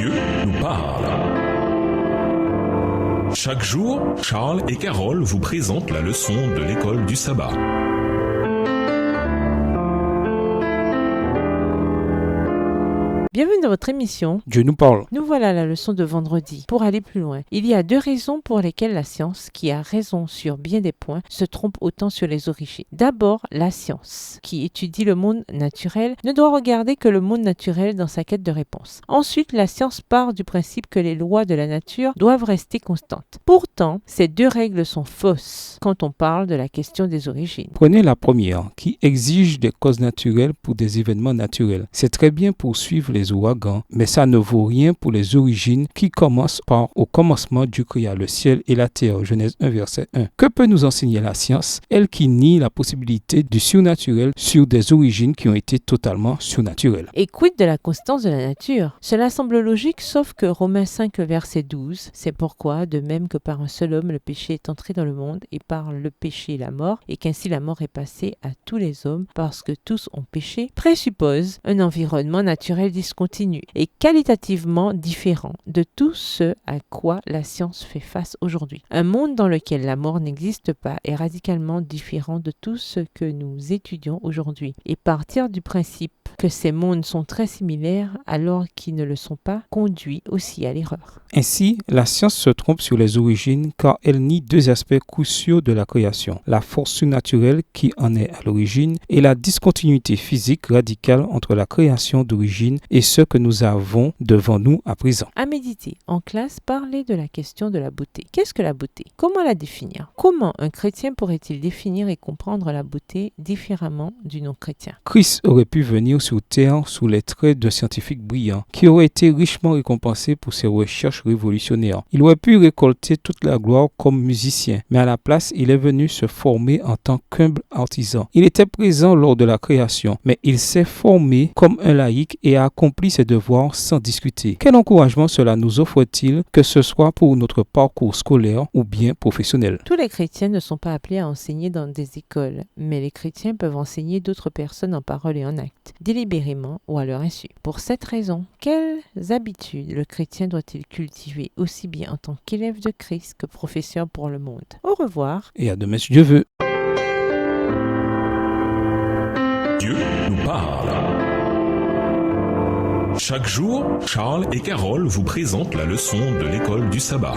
Dieu nous parle. Chaque jour, Charles et Carole vous présentent la leçon de l'école du sabbat. Bienvenue dans votre émission. Dieu nous parle. Nous voilà à la leçon de vendredi. Pour aller plus loin, il y a deux raisons pour lesquelles la science, qui a raison sur bien des points, se trompe autant sur les origines. D'abord, la science, qui étudie le monde naturel, ne doit regarder que le monde naturel dans sa quête de réponse. Ensuite, la science part du principe que les lois de la nature doivent rester constantes. Pourtant, ces deux règles sont fausses quand on parle de la question des origines. Prenez la première, qui exige des causes naturelles pour des événements naturels. C'est très bien pour suivre les ouragans, mais ça ne vaut rien pour les origines qui commencent par « Au commencement, Dieu créa le ciel et la terre » Genèse 1, verset 1. Que peut nous enseigner la science, elle qui nie la possibilité du surnaturel sur des origines qui ont été totalement surnaturelles? Et quid de la constance de la nature? Cela semble logique, sauf que Romains 5, verset 12, c'est pourquoi, de même que par un seul homme le péché est entré dans le monde, et par le péché la mort, et qu'ainsi la mort est passée à tous les hommes, parce que tous ont péché, présuppose un environnement naturel discontinu et qualitativement différent de tout ce à quoi la science fait face aujourd'hui. Un monde dans lequel la mort n'existe pas est radicalement différent de tout ce que nous étudions aujourd'hui. Et partir du principe que ces mondes sont très similaires alors qu'ils ne le sont pas conduit aussi à l'erreur. Ainsi, la science se trompe sur les origines car elle nie deux aspects cruciaux de la création, la force surnaturelle qui en est à l'origine et la discontinuité physique radicale entre la création d'origine et ce que nous avons devant nous à présent. À méditer, en classe, parler de la question de la beauté. Qu'est-ce que la beauté? Comment la définir? Comment un chrétien pourrait-il définir et comprendre la beauté différemment du non-chrétien? Christ aurait pu venir sur terre sous les traits d'un scientifique brillant qui aurait été richement récompensé pour ses recherches révolutionnaires. Il aurait pu récolter toute la gloire comme musicien, mais à la place, il est venu se former en tant qu'humble artisan. Il était présent lors de la création, mais il s'est formé comme un laïc et a accompli ses devoirs sans discuter. Quel encouragement cela nous offre-t-il, que ce soit pour notre parcours scolaire ou bien professionnel? Tous les chrétiens ne sont pas appelés à enseigner dans des écoles, mais les chrétiens peuvent enseigner d'autres personnes en parole et en acte, délibérément ou à leur insu. Pour cette raison, quelles habitudes le chrétien doit-il cultiver aussi bien en tant qu'élève de Christ que professeur pour le monde? Au revoir. Et à demain si Dieu veut. Dieu nous parle. Chaque jour, Charles et Carole vous présentent la leçon de l'école du sabbat.